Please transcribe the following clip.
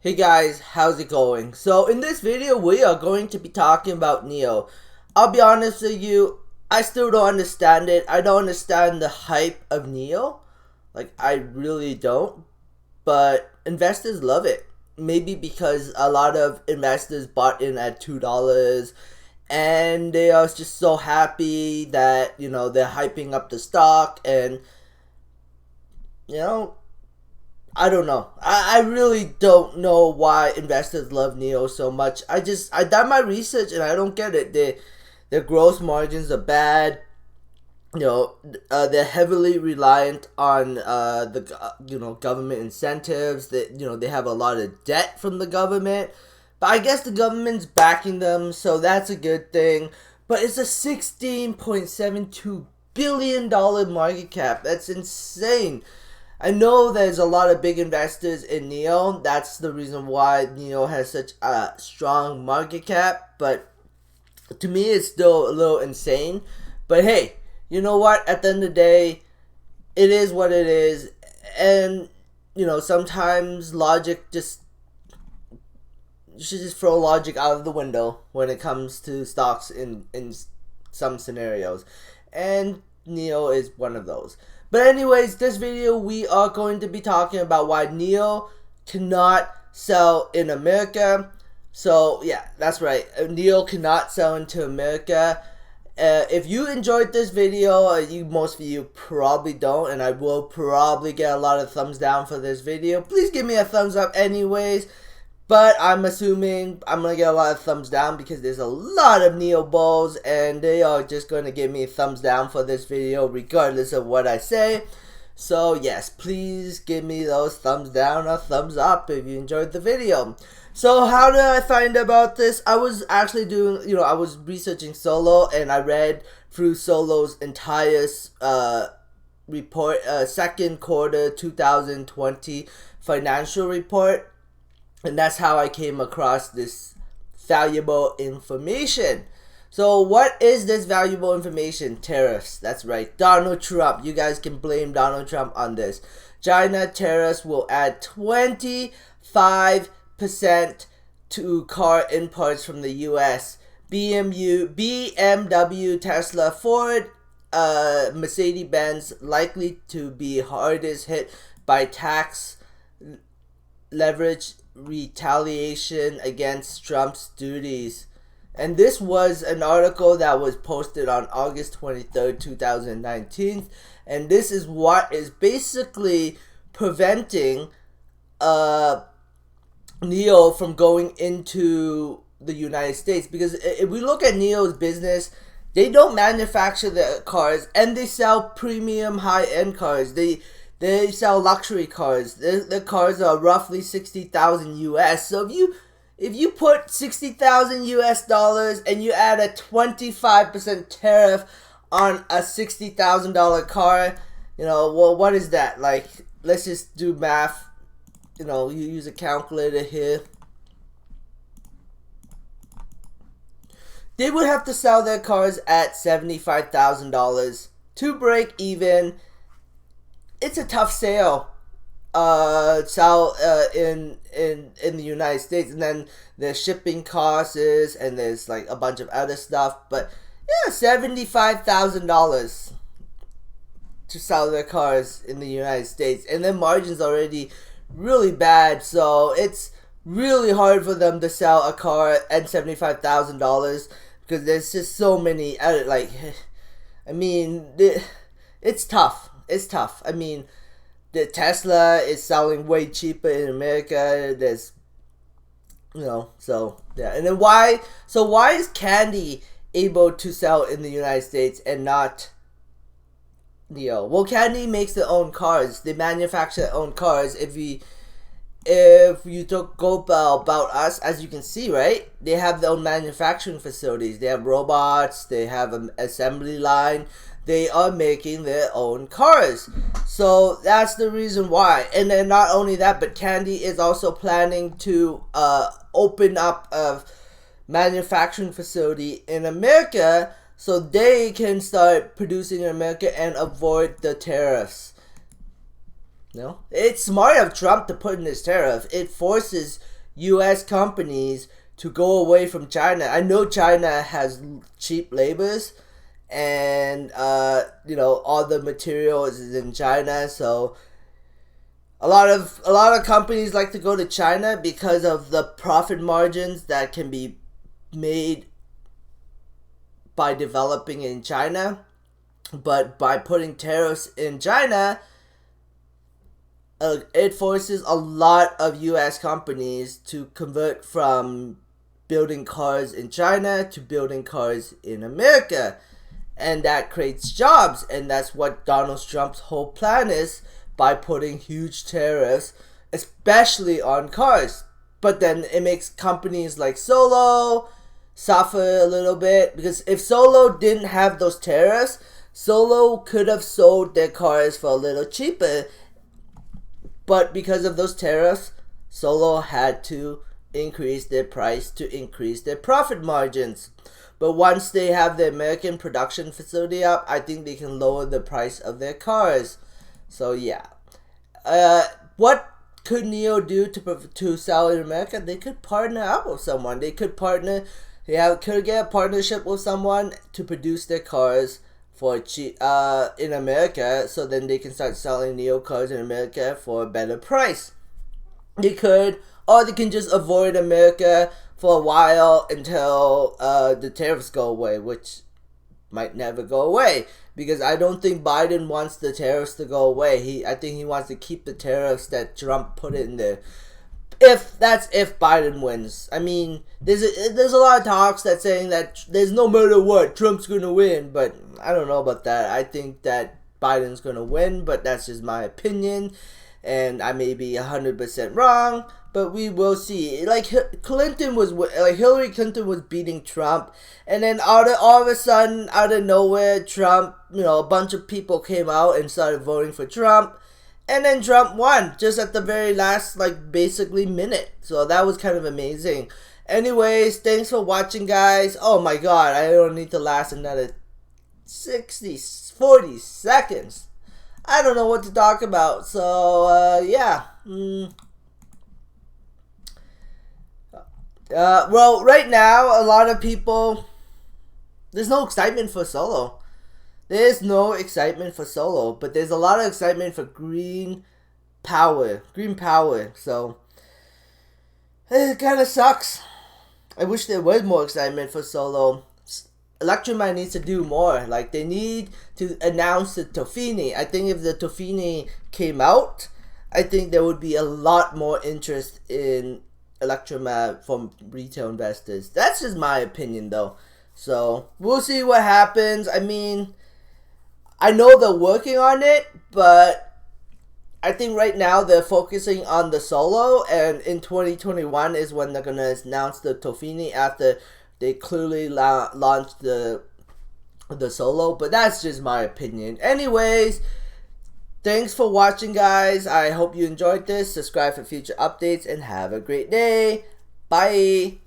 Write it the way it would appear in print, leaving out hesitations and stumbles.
Hey guys, how's it going? So in this video we are going to be talking about NIO. I'll be honest with you, I still don't understand it. I don't understand the hype of NIO. Like I really don't. But investors love it. Maybe because a lot of investors bought in at $2 and they are just so happy that, they're hyping up the stock and you know I don't know. I really don't know why investors love NIO so much. I done my research and I don't get it. Their gross margins are bad. They're heavily reliant on the government incentives. That they have a lot of debt from the government, but I guess the government's backing them, so that's a good thing. But it's a $16.72 billion market cap. That's insane. I know there's a lot of big investors in NIO. That's the reason why NIO has such a strong market cap. But to me, it's still a little insane. But hey, you know what? At the end of the day, it is what it is. And, sometimes logic just... You should just throw logic out of the window when it comes to stocks in some scenarios. And NIO is one of those. But anyways, this video we are going to be talking about why NIO cannot sell in America. So yeah, that's right. NIO cannot sell into America. If you enjoyed this video, most of you probably don't, and I will probably get a lot of thumbs down for this video. Please give me a thumbs up anyways. But I'm assuming I'm going to get a lot of thumbs down because there's a lot of NIO bulls and they are just going to give me a thumbs down for this video regardless of what I say. So yes, please give me those thumbs down or thumbs up if you enjoyed the video. So how did I find about this? I was actually doing, I was researching Solo and I read through Solo's entire report, second quarter 2020 financial report. And that's how I came across this valuable information. So what is this valuable information? Tariffs. That's right. Donald Trump. You guys can blame Donald Trump on this. China tariffs will add 25% to car imports from the US. BMW, Tesla, Ford, Mercedes-Benz likely to be hardest hit by tax leverage retaliation against Trump's duties. And this was an article that was posted on August 23rd, 2019. And this is what is basically preventing NIO from going into the United States. Because if we look at NIO's business, they don't manufacture the cars and they sell premium high-end cars. They sell luxury cars. The cars are roughly 60,000 US. So if you put 60,000 US dollars and you add a 25% tariff on a $60,000 car, well, what is that? Like, let's just do math. You use a calculator here. They would have to sell their cars at $75,000 to break even. It's a tough sale, in the United States, and then there's shipping costs and there's like a bunch of other stuff. But yeah, $75,000 to sell their cars in the United States, and their margins already really bad, so it's really hard for them to sell a car at $75,000 because there's just so many it's tough. It's tough. I mean, the Tesla is selling way cheaper in America. There's, so yeah. And then why is Candy able to sell in the United States and not NIO? Well, Candy makes their own cars. They manufacture their own cars. If you go about us, as you can see, right? They have their own manufacturing facilities. They have robots. They have an assembly line. They are making their own cars. So that's the reason why. And then not only that, but Candy is also planning to open up a manufacturing facility in America so they can start producing in America and avoid the tariffs. It's smart of Trump to put in this tariff. It forces U.S. companies to go away from China. I know China has cheap labors, and all the material is in China, so a lot of companies like to go to China because of the profit margins that can be made by developing in China. But by putting tariffs in China, it forces a lot of U.S. companies to convert from building cars in China to building cars in America. And that creates jobs. And that's what Donald Trump's whole plan is, by putting huge tariffs, especially on cars. But then it makes companies like Solo suffer a little bit, because if Solo didn't have those tariffs, Solo could have sold their cars for a little cheaper. But because of those tariffs, Solo had to increase their price to increase their profit margins. But once they have the American production facility up, I think they can lower the price of their cars. So yeah. What could NIO do to sell in America? They could partner up with someone. They could could get a partnership with someone to produce their cars for cheap in America, so then they can start selling NIO cars in America for a better price. They could, or they can just avoid America for a while until the tariffs go away, which might never go away, because I don't think Biden wants the tariffs to go away. I think he wants to keep the tariffs that Trump put in there. If Biden wins. I mean, there's a lot of talks that saying that there's no matter what, Trump's gonna win, but I don't know about that. I think that Biden's gonna win, but that's just my opinion, and I may be 100% wrong, but we will see. Like Hillary Clinton was beating Trump, and then all of a sudden, out of nowhere, Trump, a bunch of people came out and started voting for Trump. And then Trump won just at the very last, basically minute. So that was kind of amazing. Anyways, thanks for watching, guys. Oh my god, I don't need to last another 40 seconds. I don't know what to talk about. So, yeah. Well, right now, a lot of people, there's no excitement for Solo. There's no excitement for Solo, but there's a lot of excitement for green power. So, it kind of sucks. I wish there was more excitement for Solo. Electromine needs to do more. They need to announce the Tofini. I think if the Tofini came out, I think there would be a lot more interest in Electromab from retail investors. That's just my opinion, though. So, we'll see what happens. I mean, I know they're working on it, but I think right now they're focusing on the Solo, and in 2021 is when they're going to announce the Tofini after they clearly launched the Solo, but that's just my opinion. Anyways, thanks for watching, guys. I hope you enjoyed this. Subscribe for future updates, and have a great day. Bye.